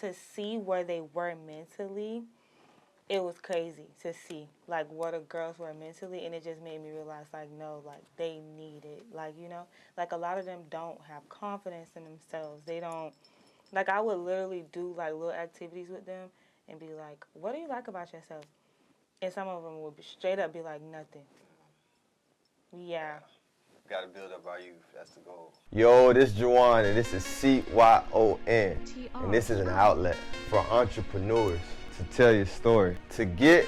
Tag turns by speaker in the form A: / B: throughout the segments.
A: to see where they were mentally, it was crazy to see, like, where the girls were mentally, and it just made me realize, like, no, like, they need it. Like, you know, like, a lot of them don't have confidence in themselves. They don't, like, I would literally do, like, little activities with them and be like, what do you like about yourself? And some of them would be straight up be like, nothing. Yeah.
B: Got to build up our youth. That's the goal.
C: Yo, this is Juwan, and this is CYON. And this is an outlet for entrepreneurs to tell your story, to get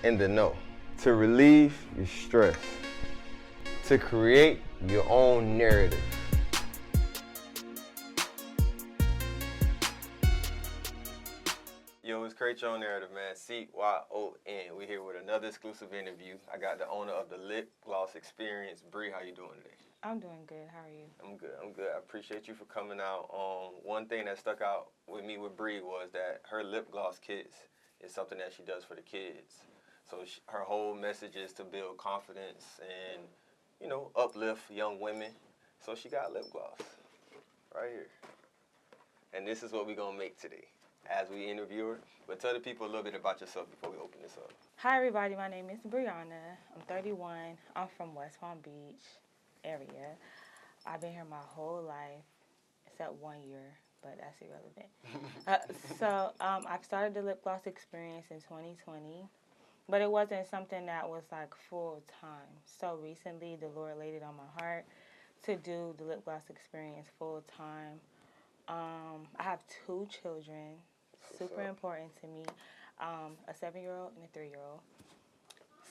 C: in the know, to relieve your stress, to create your own narrative.
B: Yo, it's Create Your Own Narrative, man. CYON. We're here with another exclusive interview. I got the owner of the Lipgloss Experience, Bree. How you doing today?
A: I'm doing good. How are you?
B: I'm good. I appreciate you for coming out. One thing that stuck out with me with Bree was that her lip gloss kits is something that she does for the kids. So her whole message is to build confidence and, you know, uplift young women. So she got lip gloss right here. And this is what we're going to make today as we interview her. But tell the people a little bit about yourself before we open this up.
A: Hi, everybody. My name is Brianna. I'm 31. I'm from West Palm Beach area. I've been here my whole life, except 1 year, but that's irrelevant. I've started the lip gloss experience in 2020, but it wasn't something that was like full time. So recently, the Lord laid it on my heart to do the lip gloss experience full time. I have 2 children, super important to me, a 7-year-old and a 3-year-old.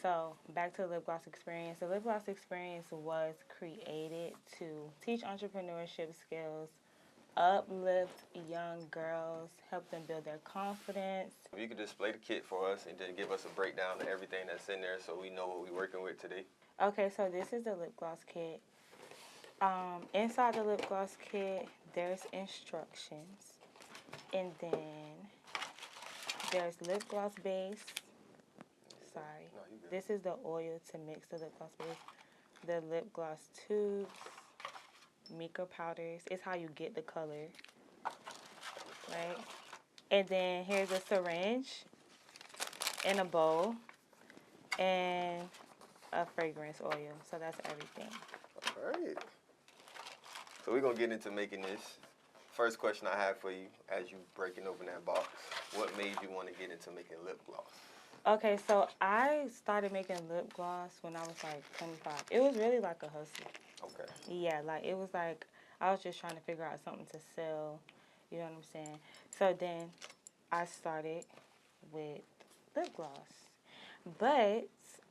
A: So back to the lip gloss experience. The lip gloss experience was created to teach entrepreneurship skills, uplift young girls, help them build their confidence.
B: If you could display the kit for us and then give us a breakdown of everything that's in there so we know what we're working with today.
A: Okay, so this is the lip gloss kit. Inside the lip gloss kit, there's instructions. And then there's lip gloss base. Sorry.
B: No, you good.
A: This is the oil to mix the lip gloss base. The lip gloss tubes, mica powders. It's how you get the color, right? And then here's a syringe and a bowl and a fragrance oil. So that's everything.
B: All right. So we're going to get into making this. First question I have for you as you breaking open that box, what made you want to get into making lip gloss?
A: Okay, so I started making lip gloss when I was like 25. It was really like a hustle.
B: Okay.
A: Yeah, like it was like I was just trying to figure out something to sell. You know what I'm saying? So then I started with lip gloss. But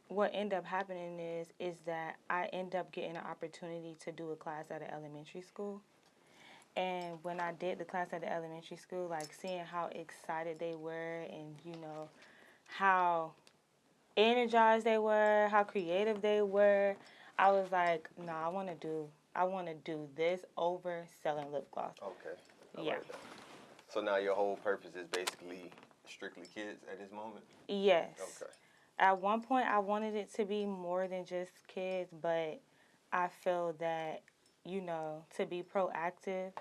A: what ended up happening is that I ended up getting an opportunity to do a class at an elementary school. And when I did the class at the elementary school, like seeing how excited they were and, you know, how energized they were, how creative they were, I was like, no, I want to do this over selling lip gloss.
B: Okay. I
A: Yeah.
B: like that. So now your whole purpose is basically strictly kids at this moment?
A: Yes.
B: Okay.
A: At one point, I wanted it to be more than just kids, but I feel that, you know, to be proactive,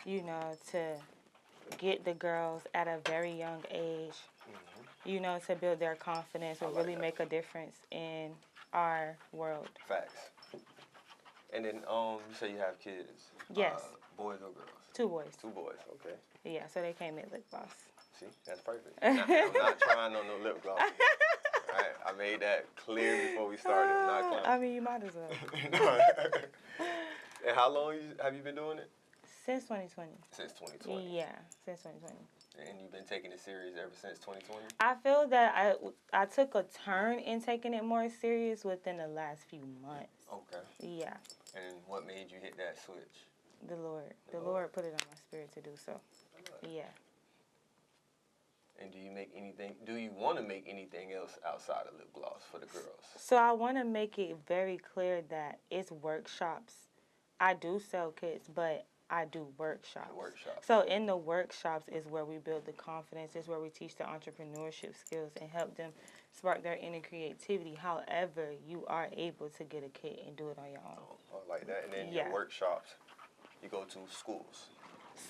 A: you know, to get the girls at a very young age, you know, to build their confidence will really make a difference in our world.
B: Facts. And then you say you have kids.
A: Yes.
B: Boys or girls?
A: 2 boys.
B: 2 boys, okay.
A: Yeah, so they came in lip gloss.
B: See, that's perfect. I'm not trying on no lip gloss. Right? I made that clear before we started. I'm not clowning.
A: I mean, you might as well.
B: And how long have you been doing it?
A: Since 2020.
B: Since 2020.
A: Yeah, since 2020.
B: And you've been taking it serious ever since 2020?
A: I feel that I took a turn in taking it more serious within the last few months.
B: Okay.
A: Yeah.
B: And what made you hit that switch?
A: The Lord. The Lord put it on my spirit to do so. Yeah.
B: And do you want to make anything else outside of lip gloss for the girls?
A: So I want to make it very clear that it's workshops. I do sell kits, but I do workshops. So in the workshops is where we build the confidence, is where we teach the entrepreneurship skills and help them spark their inner creativity. However, you are able to get a kit and do it on your own.
B: Oh, I like that. And then your workshops, you go to schools.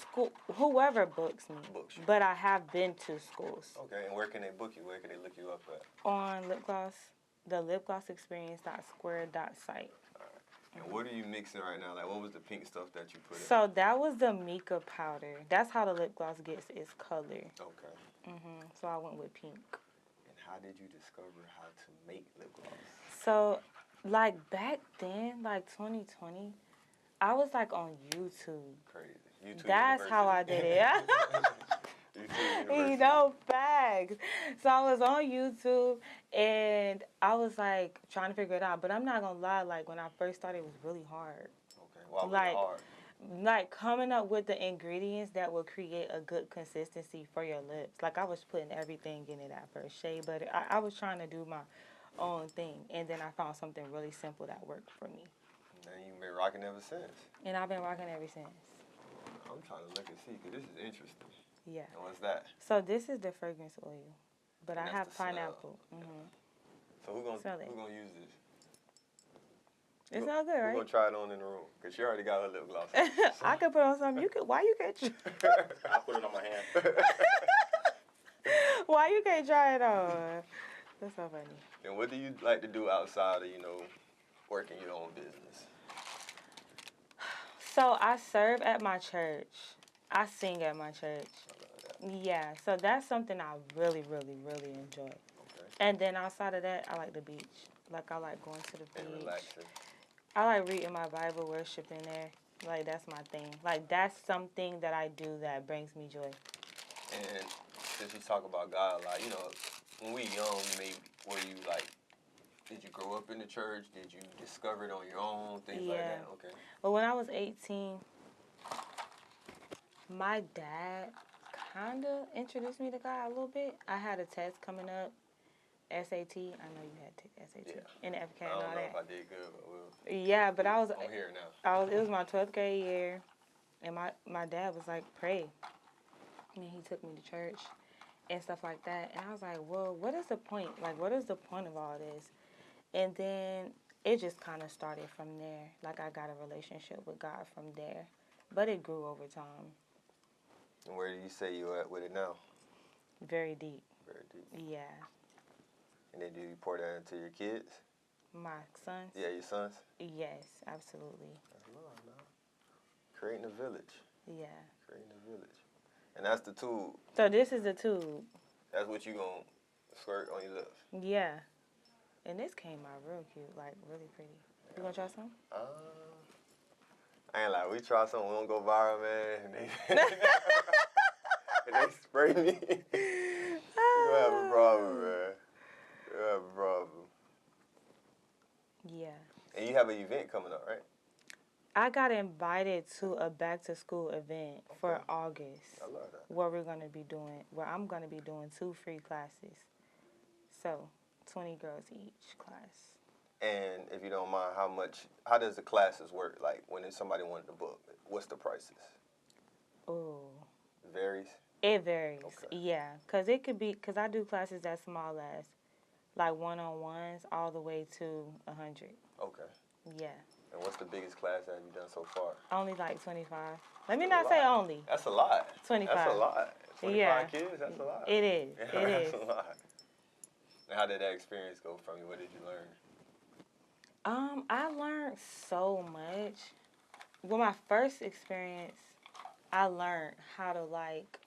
A: School, whoever books me.
B: Books you.
A: But I have been to schools.
B: Okay, and where can they book you? Where can they look you up at?
A: On Lipgloss, the lipglossexperience.square.site.
B: And what are you mixing right now? Like, what was the pink stuff that you put in?
A: So that was the mica powder. That's how the lip gloss gets its color.
B: Okay.
A: So I went with pink.
B: And how did you discover how to make lip gloss?
A: So, like, back then, like 2020, I was, like, on YouTube.
B: Crazy. YouTube
A: That's how I did it.
B: YouTube
A: You know, facts. So I was on YouTube, and I was, like, trying to figure it out. But I'm not going to lie, like, when I first started, it was really hard.
B: Okay. Why was
A: Like,
B: it hard?
A: Like, coming up with the ingredients that will create a good consistency for your lips. Like, I was putting everything in it at first. Shea butter. I was trying to do my own thing. And then I found something really simple that worked for me.
B: And you've been rocking ever since.
A: And I've been rocking ever since.
B: I'm trying to look and see, because this is interesting.
A: Yeah.
B: And what's that?
A: So this is the fragrance oil. But
B: And
A: I
B: that's
A: have
B: the smell.
A: pineapple.
B: So who's
A: Smell it.
B: gonna use this?
A: It's all good,
B: We're
A: right?
B: gonna try it on in the room, because she already got her lip gloss.
A: I could put on something. Why you can't?
D: I'll put it on my hand.
A: Why you can't try it on? That's so funny.
B: And what do you like to do outside of, working your own business?
A: So I serve at my church. I sing at my church.
B: I love that.
A: Yeah, so that's something I really, really, really enjoy.
B: Okay.
A: And then outside of that, I like the beach. Like, I like going to the
B: And
A: beach.
B: relaxing.
A: I like reading my Bible, worshiping there. Like, that's my thing. Like, that's something that I do that brings me joy.
B: And since you talk about God a lot, when we young, maybe, did you grow up in the church? Did you discover it on your own? Things like that? Okay.
A: But when I was 18, my dad kind of introduced me to God a little bit. I had a test coming up, SAT. I know you had to take SAT.
B: Yeah.
A: And FK
B: I
A: and
B: don't
A: all
B: know
A: that.
B: if I did good, but we'll.
A: Yeah, but
B: I'm here now.
A: It was my 12th grade year, and my dad was like, pray. And he took me to church and stuff like that. And I was like, well, what is the point? Like, what is the point of all this? And then it just kind of started from there. Like, I got a relationship with God from there. But it grew over time.
B: And where do you say you're at with it now?
A: Very deep.
B: Very deep.
A: Yeah.
B: And then do you pour that into your kids?
A: My sons?
B: Yeah, your sons?
A: Yes, absolutely.
B: That's love, man. Creating a village.
A: Yeah.
B: Creating a village. And that's the tube.
A: So this is the tube.
B: That's what you gonna squirt on your lips.
A: Yeah. And this came out real cute, like really pretty. You gonna try some?
B: I ain't like, we try something, we don't go viral, man. And they spray me. You gonna have a problem, man. You gonna have a problem.
A: Yeah.
B: And you have an event coming up, right?
A: I got invited to a back to school event for August.
B: I love that.
A: Where I'm gonna be doing 2 free classes. So 20 girls each class.
B: And if you don't mind, how does the classes work? Like when somebody wanted to book, what's the prices?
A: Oh.
B: It varies?
A: It varies.
B: Okay.
A: Yeah. Cause I do classes as small as like one-on-ones all the way to 100.
B: Okay.
A: Yeah.
B: And what's the biggest class that you've done so far?
A: Only like 25. Let me not say only.
B: That's a lot.
A: 25.
B: That's a lot. 25
A: Yeah.
B: kids, that's a lot.
A: It is.
B: Yeah,
A: It
B: that's
A: is.
B: a lot. And how did that experience go from you? What did you learn?
A: I learned so much. Well, my first experience, I learned how to like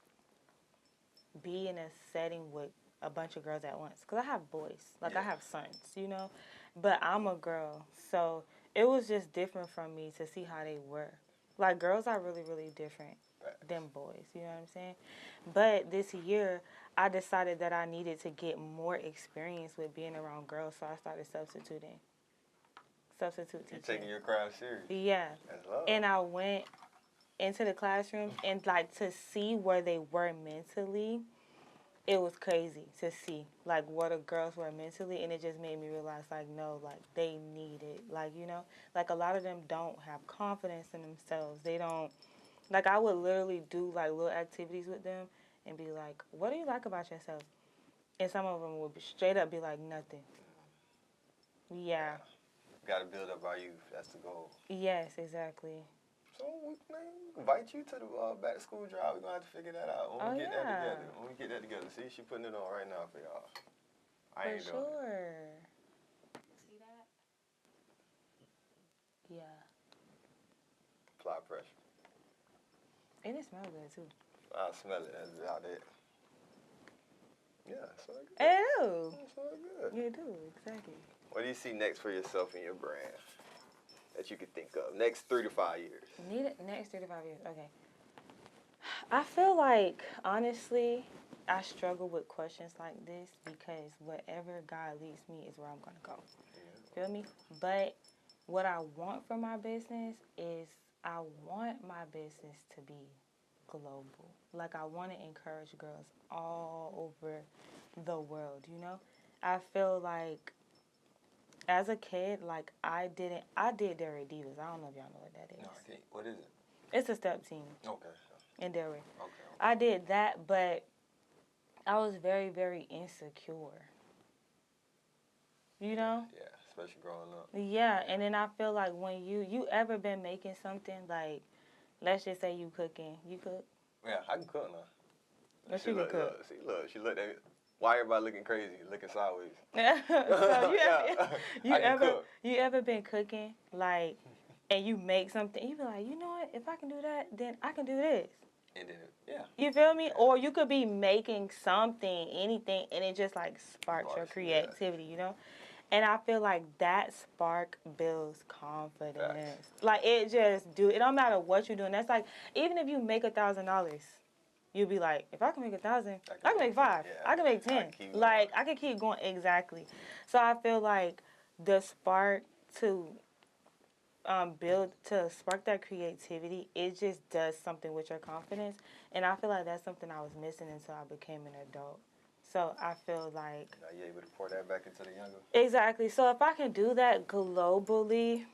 A: be in a setting with a bunch of girls at once. Cause I have boys, like I have sons, but I'm a girl, so it was just different from me to see how they were. Like girls are really, really different than boys. You know what I'm saying? But this year, I decided that I needed to get more experience with being around girls, so I started substitute teaching.
B: You're taking your craft serious.
A: Yeah.
B: That's love.
A: And I went into the classroom and like to see where they were mentally, it was crazy to see like where the girls were mentally, and it just made me realize like no, like they need it. Like, like a lot of them don't have confidence in themselves. They don't, like I would literally do like little activities with them and be like, what do you like about yourself? And some of them would straight up be like, nothing. Yeah.
B: Got to build up our youth. That's the goal.
A: Yes, exactly.
B: So we can invite you to the back to school drive. We're gonna have to figure that out when we get that together. When we get that together. See, she putting it on right now for y'all. I ain't doing it.
A: See that? Yeah.
B: Apply pressure.
A: And it smells good too.
B: I smell it. That's how that. Yeah, it's all good.
A: It do.
B: It's all good.
A: You do, exactly.
B: What do you see next for yourself and your brand that you could think of? Next 3 to 5 years.
A: Next 3 to 5 years. Okay. I feel like, honestly, I struggle with questions like this because whatever God leads me is where I'm going to go. Feel me? But what I want for my business is I want my business to be global. Like, I want to encourage girls all over the world, you know? I feel like as a kid, like, I did Dairy Divas. I don't know if y'all know what that is.
B: No, I can't. What is it?
A: It's a step team
B: Okay.
A: in Dairy.
B: Okay.
A: I did that, but I was very, very insecure. You know?
B: Yeah, especially growing up.
A: Yeah, and then I feel like when you ever been making something, like, let's just say you cooking. You cook?
B: Yeah, I can cook now.
A: What you can cook?
B: She looked at why everybody looking crazy, looking sideways.
A: So
B: cook.
A: you ever been cooking, like, and you make something, you be like, you know what, if I can do that, then I can do this.
B: And then, yeah.
A: You feel me? Or you could be making something, anything, and it just, like, sparks your creativity, you know? And I feel like that spark builds confidence.
B: Facts.
A: Like, it don't matter what you're doing. That's like, even if you make $1,000, you'll be like, if I can make 1,000, I can make 5.
B: Yeah.
A: I can make 10. Like, I can keep going. Exactly. So I feel like the spark to spark that creativity, it just does something with your confidence. And I feel like that's something I was missing until I became an adult. So I feel like...
B: Now you're able to pour that back into the younger?
A: Exactly. So if I can do that globally,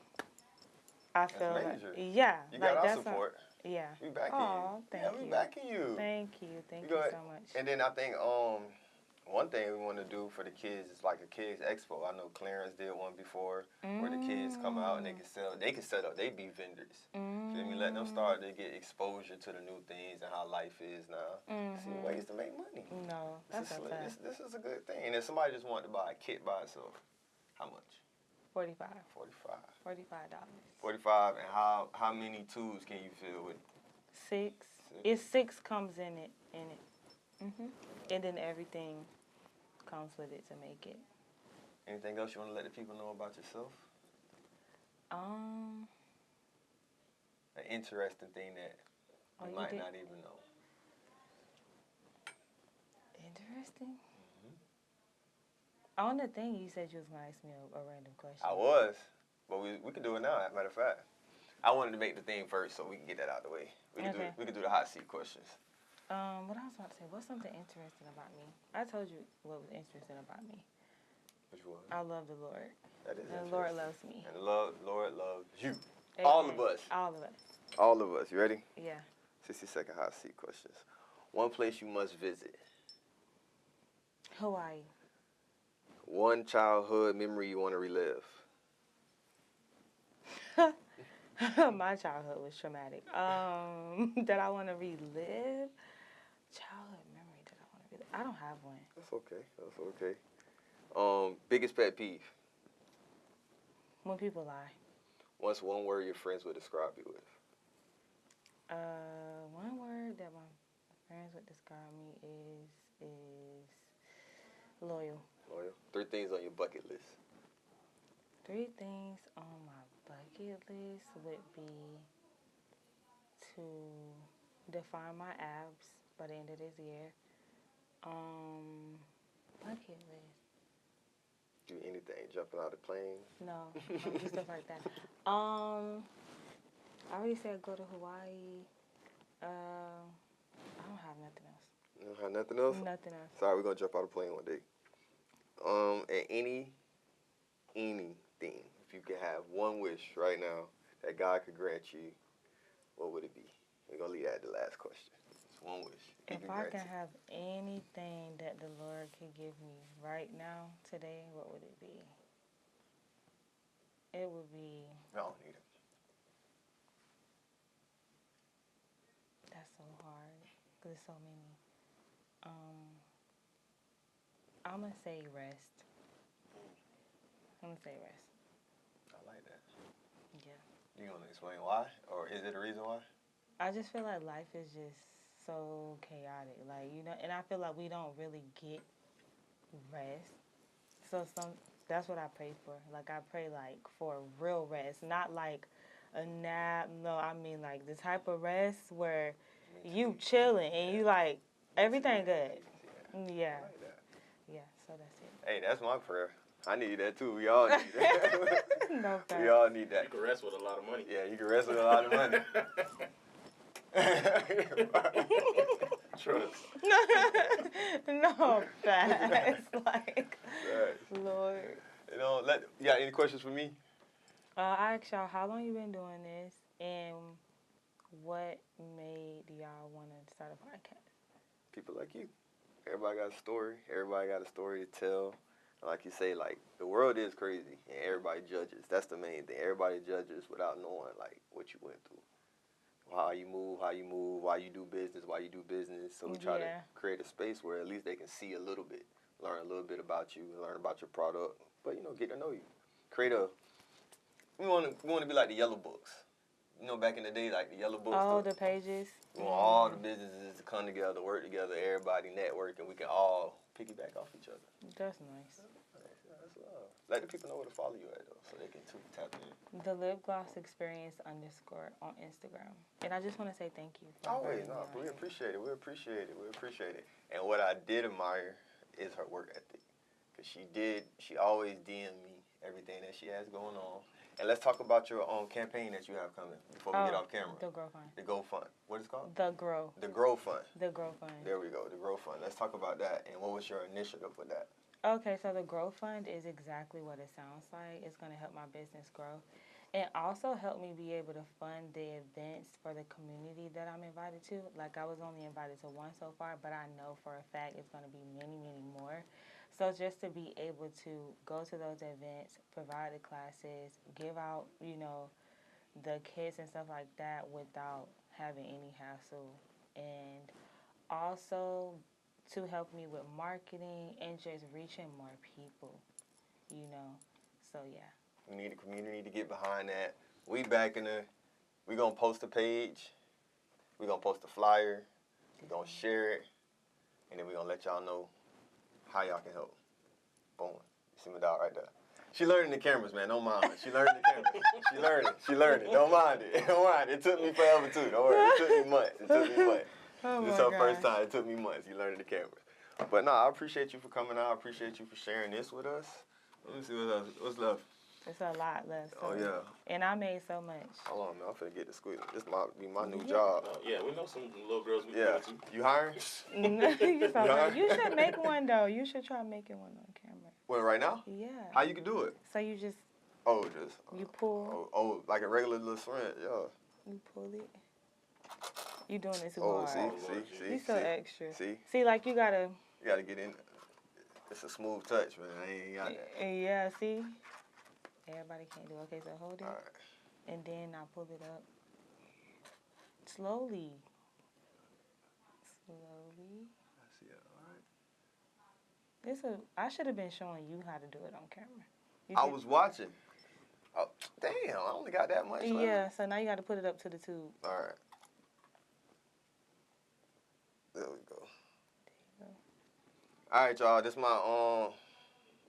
A: I feel like... Yeah.
B: You got our support.
A: Yeah.
B: We backing you.
A: Thank you.
B: We backing you.
A: Thank you. Thank you so much.
B: And then I think one thing we want to do for the kids is like a kids expo. I know Clarence did one before where the kids come out and they can set up, they be vendors. Feel me? Let them start to get exposure to the new things and how life is now. See ways to make money.
A: No, that's a fact.
B: This is a good thing. And if somebody just wanted to buy a kit by itself, how much?
A: $45.
B: $45. And how many tools can you fill with?
A: 6. It's 6 comes in it. And then everything comes with it to make it.
B: Anything else you want to let the people know about yourself? An interesting thing that you might not even know.
A: Interesting? On the thing, you said you was going to ask me a random question.
B: I was, but we can do it now, as a matter of fact. I wanted to make the thing first so we can get that out of the way. We can do the hot seat questions.
A: What I was about to say, what's something interesting about me? I told you what was interesting about me.
B: Which one?
A: I love the Lord.
B: That is
A: and the Lord loves me.
B: And the Lord loves you.
A: Amen.
B: All of us.
A: All of us.
B: All of us. You ready?
A: Yeah.
B: 60-second hot seat questions. One place you must visit.
A: Hawaii.
B: One childhood memory you want to relive.
A: My childhood was traumatic. That I want to relive? Childhood memory that I want to relive? I don't have one.
B: That's okay. Biggest pet peeve?
A: When people lie.
B: What's one word your friends would describe you with?
A: One word that my friends would describe me is loyal.
B: Loyal. 3 things on your bucket list.
A: 3 things on my bucket list would be to define my abs by the end of this year. Bucket list.
B: Do anything? Jumping out of planes?
A: No, do stuff like that. I already said go to Hawaii. I don't have nothing else.
B: You don't have nothing else?
A: Nothing else.
B: Sorry, we're going to jump out of plane one day. And anything, if you could have one wish right now that God could grant you, what would it be? We're going to leave that at the last question. It's one wish.
A: If I can have anything that the Lord could give me right now, today, what would it be? It would be...
B: I don't need it.
A: That's so hard because there's so many. I'm gonna say rest. I'm gonna say rest.
B: I like that.
A: Yeah.
B: You gonna explain why, or is it a reason why?
A: I just feel like life is just so chaotic, like, you know, and I feel like we don't really get rest. So that's what I pray for. Like, I pray like for real rest, not like a nap. No, I mean like the type of rest where you chilling and you like everything good. Yeah.
B: I like that.
A: Yeah. So that's it.
B: Hey, that's my prayer. I need that too. We all need that.
A: No thanks.
B: We all need that.
D: You can rest with a lot of money.
B: Yeah, you can rest with a lot of money. Trust.
A: No facts. Like,
B: Right.
A: Lord.
B: You know, you got any questions for me?
A: I asked y'all how long you been doing this and what made y'all want to start a podcast?
B: People like you. Everybody got a story. Everybody got a story to tell. Like you say, like, the world is crazy and everybody judges. That's the main thing. Everybody judges without knowing, like, what you went through. How you move, why you do business. So we try to create a space where at least they can see a little bit, learn a little bit about you, learn about your product, but, you know, get to know you. We want to be like the yellow books. You know, back in the day, like the yellow books.
A: Oh, the pages.
B: We want all the businesses to come together, work together, everybody network, and we can all piggyback off each other.
A: That's nice.
B: That's love. Let the people know where to follow you at, though, so they can tap in.
A: The Lipgloss Experience _ on Instagram. And I just want to say thank you.
B: Always, no, we appreciate it. We appreciate it. And what I did admire is her work ethic. Because she always DM me everything that she has going on. And let's talk about your campaign that you have coming before we get off camera.
A: The Grow Fund.
B: The Go Fund. What is it called?
A: The Grow.
B: The Grow Fund.
A: The Grow Fund.
B: There we go. The Grow Fund. Let's talk about that. And what was your initiative with that?
A: Okay, so the Grow Fund is exactly what it sounds like. It's going to help my business grow. And also help me be able to fund the events for the community that I'm invited to. Like, I was only invited to one so far, but I know for a fact it's going to be many, many more. So just to be able to go to those events, provide the classes, give out, you know, the kits and stuff like that without having any hassle. And also to help me with marketing and just reaching more people, you know. So, yeah.
B: We need the community to get behind that. We going to post a page. We going to post a flyer. We going to share it. And then we going to let y'all know how y'all can help. Boom. You see my dog right there. She learning the cameras, man. Don't mind her. She learning the cameras. She learning. Don't mind it. Don't mind it. It took me forever, too. Don't worry. It took me months.
A: Oh
B: This is her first time. It took me months. You learning the cameras. But, no, I appreciate you for coming out. I appreciate you for sharing this with us. Let me see what else. What's left?
A: It's a lot left. So.
B: Oh, yeah.
A: And I made so much.
B: Hold on, man. I'm finna get the squeal. This might be my new job.
D: Yeah, we know some little girls we
B: Yeah.
D: can
B: You hiring?
A: You should make one, though. You should try making one on camera.
B: Well, right now?
A: Yeah.
B: How you can do it?
A: So you just... You pull.
B: Oh, like a regular little syringe, yeah.
A: You pull it. You doing it too
B: Oh,
A: hard.
B: see.
A: You so extra.
B: See,
A: like you gotta...
B: You gotta get in. It's a smooth touch, man. I ain't got that.
A: Yeah, see? Everybody can't do it. Okay, so hold it.
B: All right.
A: And then I pull it up. Slowly.
B: I see it. All right.
A: I should have been showing you how to do it on camera.
B: I was watching. Oh, damn. I only got that much left.
A: Yeah, so now you got to put it up to the tube.
B: All right. There we go. All right, y'all. This my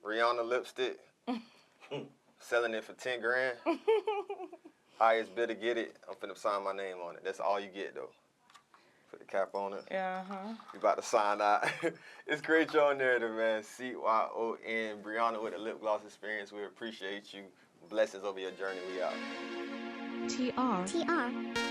B: Brianna lipstick. Selling it for 10 grand. Highest bidder get it. I'm finna sign my name on it. That's all you get, though. Put the cap on it.
A: Uh-huh.
B: You about to sign out. It's great y'all narrative, man. CYON. Brianna with the Lipgloss Experience. We appreciate you. Blessings over your journey. We out.
E: TR.